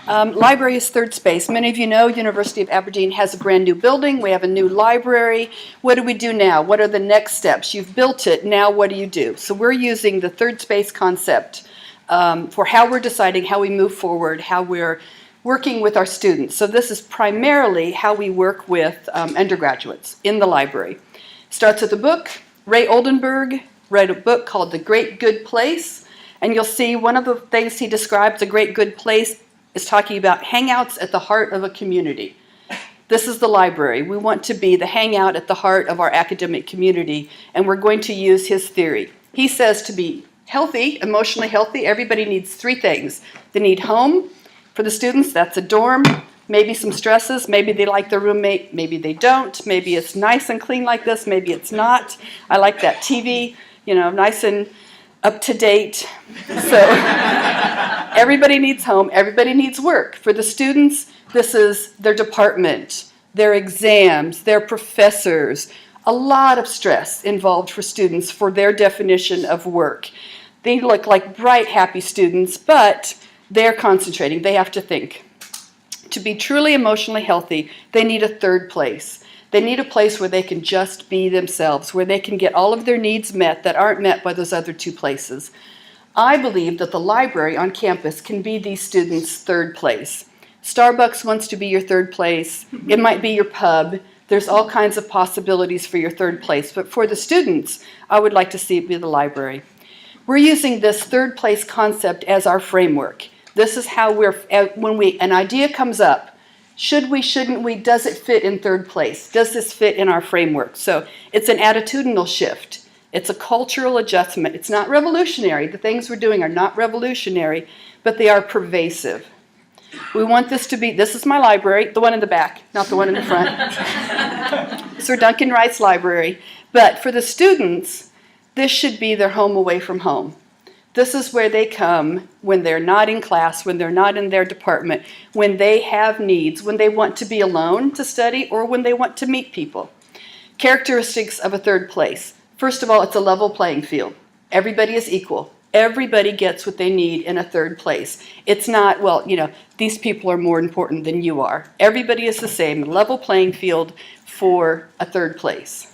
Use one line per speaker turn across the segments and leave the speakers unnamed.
Library is third space. Many of you know University of Aberdeen has a brand new building. We have a new library. What do we do now? What are the next steps? You've built it. Now what do you do? So we're using the third space concept for how we're deciding how we move forward, how we're working with our students. So this is primarily how we work with undergraduates in the library. Starts with a book. Ray Oldenburg wrote a book called The Great Good Place. And you'll see one of the things he describes, a great good place, is talking about hangouts at the heart of a community. This is the library. We want to be the hangout at the heart of our academic community, and we're going to use his theory. He says to be healthy, emotionally healthy, everybody needs three things. They need home. For the students, that's a dorm, maybe some stresses, maybe they like their roommate, maybe they don't, maybe it's nice and clean like this, maybe it's not. I like that TV, nice and up to date. So everybody needs home, everybody needs work. For the students, this is their department, their exams, their professors. A lot of stress involved for students for their definition of work. They look like bright, happy students, but they're concentrating. They have to think. To be truly emotionally healthy, they need a third place. They need a place where they can just be themselves, where they can get all of their needs met that aren't met by those other two places. I believe that the library on campus can be these students' third place. Starbucks wants to be your third place. It might be your pub. There's all kinds of possibilities for your third place. But for the students, I would like to see it be the library. We're using this third place concept as our framework. This is how when an idea comes up, should we, shouldn't we, does it fit in third place? Does this fit in our framework? So it's an attitudinal shift. It's a cultural adjustment. It's not revolutionary. The things we're doing are not revolutionary, but they are pervasive. We want this to be, this is my library, the one in the back, not the one in the front. Sir Duncan Wright's library. But for the students, this should be their home away from home. This is where they come when they're not in class, when they're not in their department, when they have needs, when they want to be alone to study, or when they want to meet people. Characteristics of a third place. First of all, it's a level playing field. Everybody is equal. Everybody gets what they need in a third place. It's not, well, these people are more important than you are. Everybody is the same, level playing field for a third place.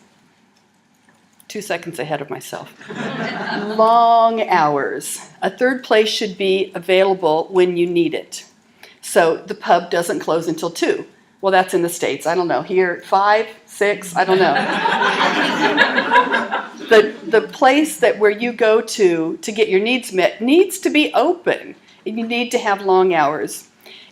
2 seconds ahead of myself. Long hours. A third place should be available when you need it. So the pub doesn't close until 2. Well, that's in the States. I don't know. Here, 5, 6, I don't know. The place where you go to get your needs met needs to be open. And you need to have long hours.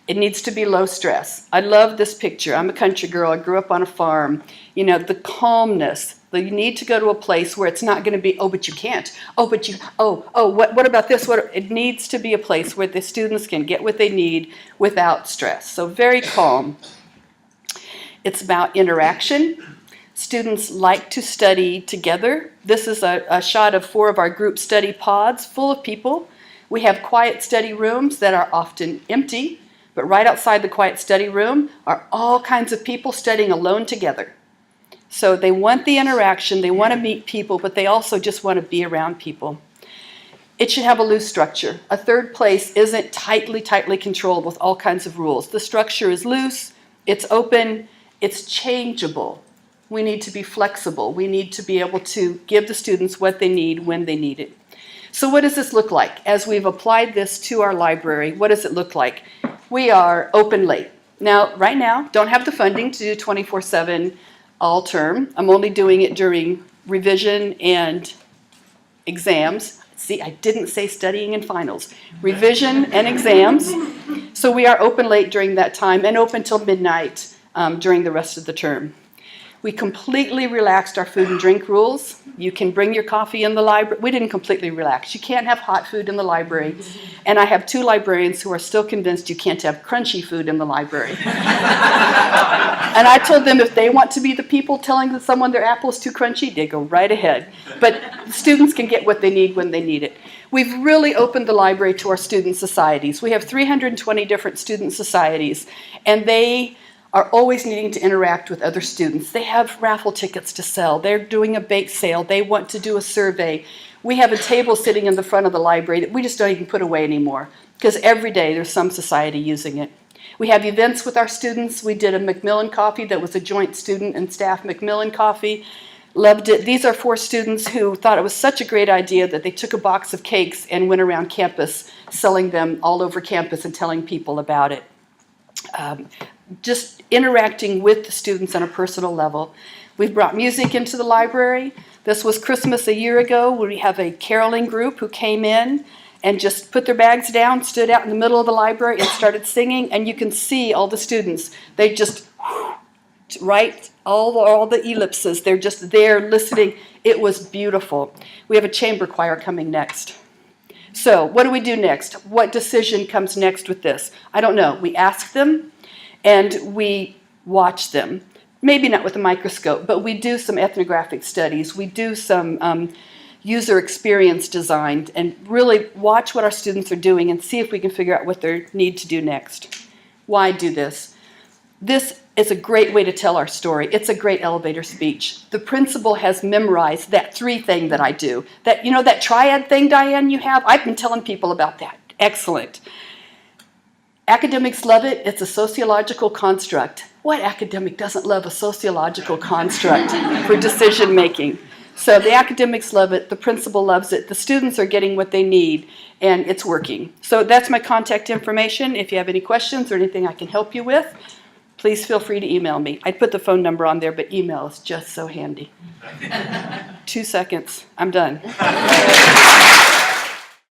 It needs to be low stress. I love this picture. I'm a country girl. I grew up on a farm. The calmness. You need to go to a place where it's not going to be, oh, but you can't. Oh, but you, what about this? It needs to be a place where the students can get what they need without stress. So very calm. It's about interaction. Students like to study together. This is a shot of 4 of our group study pods full of people. We have quiet study rooms that are often empty, but right outside the quiet study room are all kinds of people studying alone together. So they want the interaction, they want to meet people, but they also just want to be around people. It should have a loose structure. A third place isn't tightly controlled with all kinds of rules. The structure is loose, it's open, it's changeable. We need to be flexible. We need to be able to give the students what they need when they need it. So what does this look like? As we've applied this to our library, what does it look like? We are open late. Now, right now, don't have the funding to do 24/7 all term. I'm only doing it during revision and exams. See, I didn't say studying and finals. Revision and exams. So we are open late during that time and open till midnight during the rest of the term. We completely relaxed our food and drink rules. You can bring your coffee in the library. We didn't completely relax. You can't have hot food in the library. And I have 2 librarians who are still convinced you can't have crunchy food in the library. And I told them if they want to be the people telling someone their apple is too crunchy, they go right ahead. But students can get what they need when they need it. We've really opened the library to our student societies. We have 320 different student societies, and they are always needing to interact with other students. They have raffle tickets to sell. They're doing a bake sale. They want to do a survey. We have a table sitting in the front of the library that we just don't even put away anymore. because every day there's some society using it. We have events with our students. We did a Macmillan coffee that was a joint student and staff Macmillan coffee. Loved it. These are 4 students who thought it was such a great idea that they took a box of cakes and went around campus selling them all over campus and telling people about it. Just interacting with the students on a personal level. We've brought music into the library. This was Christmas a year ago where we have a caroling group who came in and just put their bags down, stood out in the middle of the library and started singing, and you can see all the students. They just, right, all the ellipses, they're just there listening. It was beautiful. We have a chamber choir coming next. So what do we do next? What decision comes next with this? I don't know. We ask them and we watch them. Maybe not with a microscope, but we do some ethnographic studies. We do some user experience design and really watch what our students are doing and see if we can figure out what they need to do next. Why do this? This is a great way to tell our story. It's a great elevator speech. The principal has memorized that 3 thing that I do. That, you know, that triad thing, Diane, you have? I've been telling people about that. Excellent. Academics love it. It's a sociological construct. What academic doesn't love a sociological construct for decision making? So the academics love it, the principal loves it, the students are getting what they need, and it's working. So that's my contact information. If you have any questions or anything I can help you with, please feel free to email me. I'd put the phone number on there, but email is just so handy. 2 seconds. I'm done.